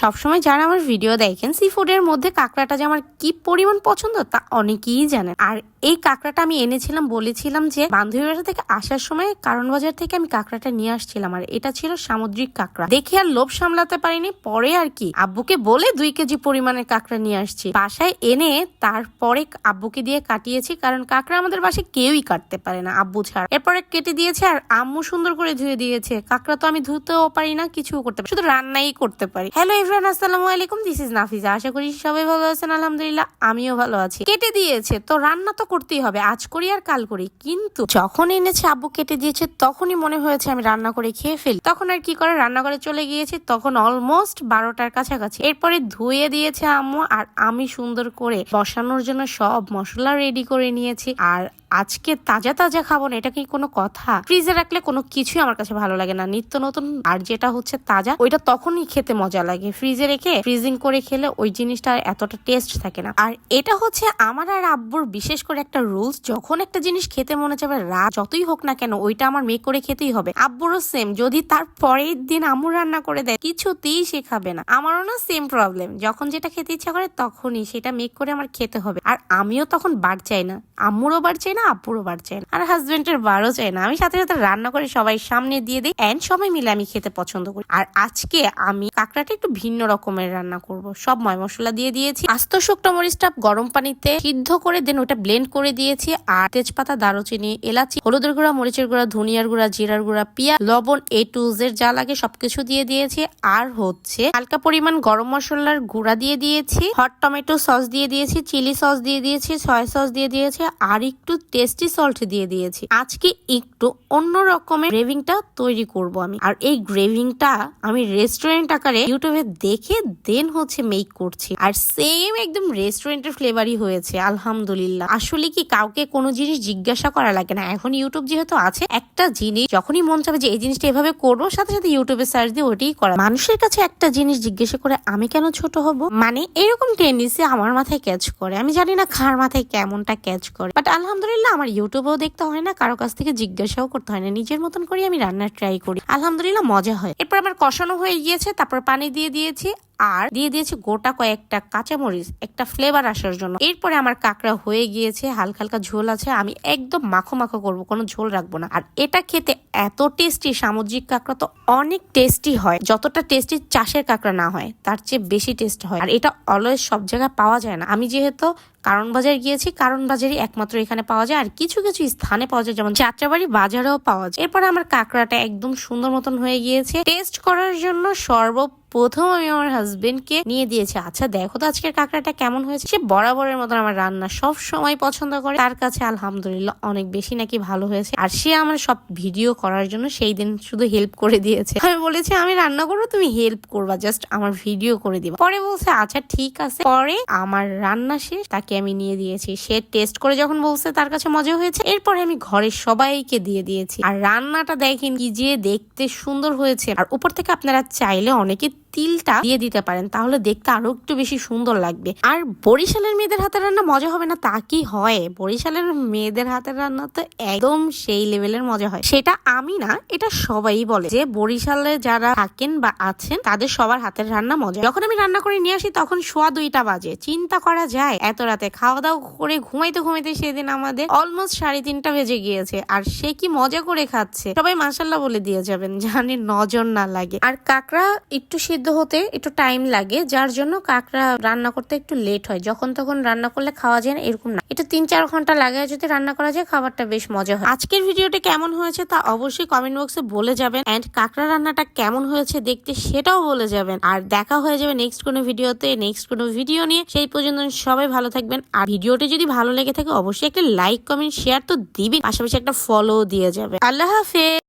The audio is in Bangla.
সবসময় যারা আমার ভিডিও দেখেন সি ফুডের মধ্যে কাঁকড়াটা যে আমার কি পরিমাণ পছন্দ তা অনেকেই জানেন। আর এই কাঁকড়াটা আমি এনেছিলাম, বলেছিলাম যে বান্ধবী বাসা থেকে আসার সময় কারণ বাজার থেকে আমি কাঁকড়াটা নিয়ে আসছিলাম, আর এটা ছিল সামুদ্রিক কাঁকড়া। দেখে আর লোভ সামলাতে পারিনি, পরে আর কি আব্বুকে বলে 2 কেজি পরিমাণের কাঁকড়া নিয়ে আসছি। বাসায় এনে তারপরে আব্বুকে দিয়ে কাটিয়েছি, কারণ কাঁকড়া আমাদের বাসায় কেউই কাটতে পারে না আব্বু ছাড়া। এরপরে কেটে দিয়েছে আর আম্মু সুন্দর করে ধুয়ে দিয়েছে। কাঁকড়া তো আমি ধুতেও পারি না, কিছুও করতে পারি, শুধু রান্নাই করতে পারি। হ্যালো এভরিওয়ান, আসসালামু আলাইকুম, দিস ইজ নাফিজা। আশা করি সবাই ভালো আছেন, আলহামদুলিল্লাহ আমিও ভালো আছি। কেটে দিয়েছে তো রান্না তো করতেই হবে, আজ করি আর কাল করি। কিন্তু যখন এনেছে আব্বু কেটে দিয়েছে তখনই মনে হয়েছে আমি রান্না করে খেয়ে ফেলি। তখন আর কি করে রান্নাঘরে চলে গিয়েছি, তখন অলমোস্ট 12টার কাছাকাছি। এরপরে ধুয়ে দিয়েছে আম্মু আর আমি সুন্দর করে বসানোর জন্য সব মশলা রেডি করে নিয়েছি। আর আজকে তাজা তাজা খাবো না, এটা কি কোনো কথা? ফ্রিজে রাখলে কোনো কিছুই আমার কাছে ভালো লাগে না, নিত্য নতুন। আর যেটা হচ্ছে তাজা ওইটা তখনই খেতে মজা লাগে, ফ্রিজে রেখে ফ্রিজিং করে খেলে ওই জিনিসটা এতটা টেস্ট থাকে না। আর এটা হচ্ছে আমার আর আব্বুর বিশেষ করে একটা রুলস, যখন একটা জিনিস খেতে মনে যাবে রাত যতই হোক না কেন ওইটা আমার মেক করে খেতেই হবে। আব্বুরও সেম, যদি তার পরের দিন আম্মু রান্না করে দেয় কিছুতেই সে খাবে না। আমারও না সেম প্রবলেম, যখন যেটা খেতে ইচ্ছা করে তখনই সেটা মেক করে আমার খেতে হবে। আর আমিও তখন বার চাই না, আম্মুরও বার চাই না, আব্বুরও বার চাই না, আর হাজবেন্ডের বারও চাই না। আমি সাথে সাথে রান্না করে সবাই সামনে দিয়ে দিই এন্ড সবাই মিলে আমি খেতে পছন্দ করি। আর আজকে আমি কাঁকড়াটা একটু ভিন্ন রকমের রান্না করব। সব ময় মশলা দিয়ে দিয়েছি, আস্ত শুকনো মরিচটা গরম পানিতে সিদ্ধ করে দেন ওটা ব্লেন্ড করে দিয়েছি। আর তেজপাতা, দারুচিনি, এলাচি, হলুদের গুঁড়া, মরিচের গুঁড়া, ধনিয়ার গুঁড়া, জিরার গুঁড়া, পেঁয়াজ, লবণ, A to Z যা লাগে সবকিছু দিয়ে দিয়েছি। আর হচ্ছে হালকা পরিমাণ গরম মশলার গুঁড়া দিয়ে দিয়েছি, হট টমেটো সস দিয়ে দিয়েছি, চিলি সস দিয়ে দিয়েছি, সয়া সস দিয়ে দিয়েছি, আর একটু টেস্টি সল্ট দিয়ে দিয়েছি। আজকে একটু অন্য রকমের গ্রেভিংটা তৈরি করব আমি। আর এই গ্রেভিংটা আমি রেস্টুরেন্ট আকারে ইউটিউবে দেখে দেন হচ্ছে মেক করছি, আর সেম একদম রেস্টুরেন্টের ফ্লেভারই হয়েছে আলহামদুলিল্লাহ। আসলে কি কাউকে কোনো জিনিস জিজ্ঞাসা করা লাগে না, এখন ইউটিউব যেহেতু আছে, একটা জিনিস যখনই মন চাবে যে এই জিনিসটা এভাবে করবো, সাথে সাথে ইউটিউবে সার্চ দিয়ে ওটাই করা। মানুষের কাছে একটা জিনিস জিজ্ঞাসা করে আমি কেন ছোট হব, মানে এরকম টেন্ডেন্সি আমার মাথায় ক্যাচ করে। আমি জানি না কার মাথায় কেমনটা ক্যাচ করে, বাট আলহামদুলিল্লাহ আমার ইউটিউবেও দেখতে হয় না, কারো কাছ থেকে জিজ্ঞাসাও করতে হয় না, নিজের মতন করে আমি রান্নার ট্রাই করি, আলহামদুলিল্লাহ মজা হয়। এরপর আমার কষানো হয়ে গিয়েছে, তারপর পানি দিয়ে দিয়েছি আর দিয়ে দিয়েছি গোটা কয়েকটা কাঁচামরিচ, একটা ফ্লেভার আসার জন্য। এরপরে আমার কাঁকড়া হয়ে গিয়েছে, হালকা হালকা ঝোল আছে, আমি একদম মাখো মাখো করবো, কোনো ঝোল রাখবো না। আর এটা খেতে এত টেস্টি, সামুদ্রিক কাঁকড়া তো অনেক টেস্টি হয়, যতটা টেস্টি চাষের কাঁকড়া না হয় তার চেয়ে বেশি টেস্ট হয়। আর এটা অলওয়েজ সব জায়গায় পাওয়া যায় না, আমি যেহেতু কারণ বাজার গিয়েছি, কারণ বাজারই একমাত্র এখানে পাওয়া যায়, আর কিছু কিছু স্থানে পাওয়া যায়, যেমন যাত্রাবাড়ি বাজারেও পাওয়া যায়। এরপরে আমার কাঁকড়াটা একদম সুন্দর মতন হয়ে গিয়েছে। টেস্ট করার জন্য সর্বপ্রথম আমি আমার হাজবেন্ডকে নিয়ে দিয়েছি, আচ্ছা দেখো তো আজকের কাঁকড়াটা কেমন হয়েছে। সে বরাবরের মতন আমার রান্না সব সময় পছন্দ করে, তার কাছে আলহামদুলিল্লাহ অনেক বেশি নাকি ভালো হয়েছে। আর সে আমার সব ভিডিও করার জন্য সেই দিন শুধু হেল্প করে দিয়েছে। আমি বলেছি আমি রান্না করবো, তুমি হেল্প করবা, জাস্ট আমার ভিডিও করে দিবা। পরে বলছে আচ্ছা ঠিক আছে। পরে আমার রান্না শেষ, তাকে আমি নিয়ে দিয়েছি। সে টেস্ট করে যখন বলছে তার কাছে মজা হয়েছে, এরপরে আমি ঘরের সবাইকে দিয়ে দিয়েছি। আর রান্নাটা দেখেন কি যে দেখতে সুন্দর হয়েছে। আর উপর থেকে আপনারা চাইলে অনেকে তিলটা দিয়ে দিতে পারেন, তাহলে দেখতে আরো একটু বেশি সুন্দর লাগবে। আর বরিশালের মেয়েদের হাতের রান্না মজা হবে না তা কি হয়? বরিশালের মেয়েদের হাতের রান্না তো একদম সেই লেভেলের মজা হয়। সেটা আমি না, এটা সবাই বলে যে বরিশালে যারা থাকেন বা আছেন তাদের সবার হাতের রান্না মজা। যখন আমি রান্না করে নিয়ে আসি তখন 2:15 বাজে, চিন্তা করা যায় এত রাতে খাওয়া দাওয়া করে ঘুমাইতে ঘুমাইতে সেদিন আমাদের অলমোস্ট 3:30 বেজে গিয়েছে। আর সে কি মজা করে খাচ্ছে, সবাই মাশাআল্লাহ বলে দিয়ে যাবেন, জানি নজর না লাগে। আর কাঁকড়া একটু সিদ্ধ হতে একটু টাইম লাগে, যার জন্য কাঁকড়া রান্না করতে একটু লেট হয়। যখন তখন রান্না করলে খাওয়া যায় না এরকম না, এটা 3-4 ঘন্টা লাগে যদি রান্না করা যায়, খাবারটা বেশ মজা হয়। আজকের ভিডিওটা কেমন হয়েছে তা অবশ্যই কমেন্ট বক্সে বলে যাবেন, এন্ড কাঁকড়া রান্নাটা কেমন হয়েছে দেখতে সেটাও বলে যাবেন। আর দেখা হয়ে যাবে নেক্সট কোনো ভিডিওতে, নেক্সট কোনো ভিডিও নিয়ে। সেই পর্যন্ত সবাই ভালো থাকবেন। আর ভিডিওটি যদি ভালো লেগে থাকে অবশ্যই একটা লাইক, কমেন্ট, শেয়ার তো দিবেন, পাশাপাশি একটা ফলো দিয়ে যাবে। আল্লাহ হাফেজ।